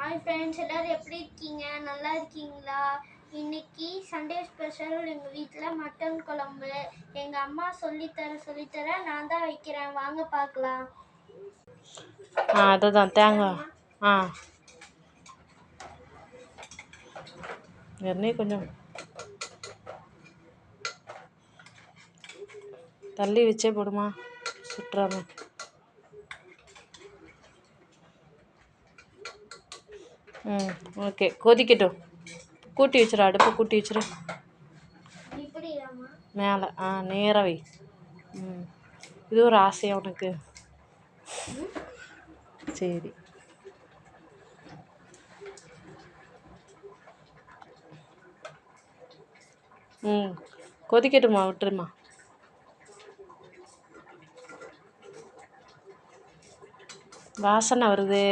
Hi friends, எல்லாரும் எப்படி இருக்கீங்க? நல்லா இருக்கீங்களா? இன்னைக்கு சண்டே ஸ்பெஷல் எங்கள் வீட்டில் மட்டன் குழம்பு. எங்கள் அம்மா சொல்லித்தர நான் தான் வைக்கிறேன். வாங்க பார்க்கலாம். அதுதான் தேங்காய். எண்ணெய் கொஞ்சம் தள்ளி வச்சே போடுமா, சுற்றாம. ஓகே, கொதிக்கட்டும். கூட்டி வச்சிரு, அடுப்பை கூட்டி வச்சிரு. மேலே நேராக வை. இது ஒரு ஆசையா உனக்கு? சரி. கொதிக்கட்டுமா, விட்டுருமா. வாசனை வருது.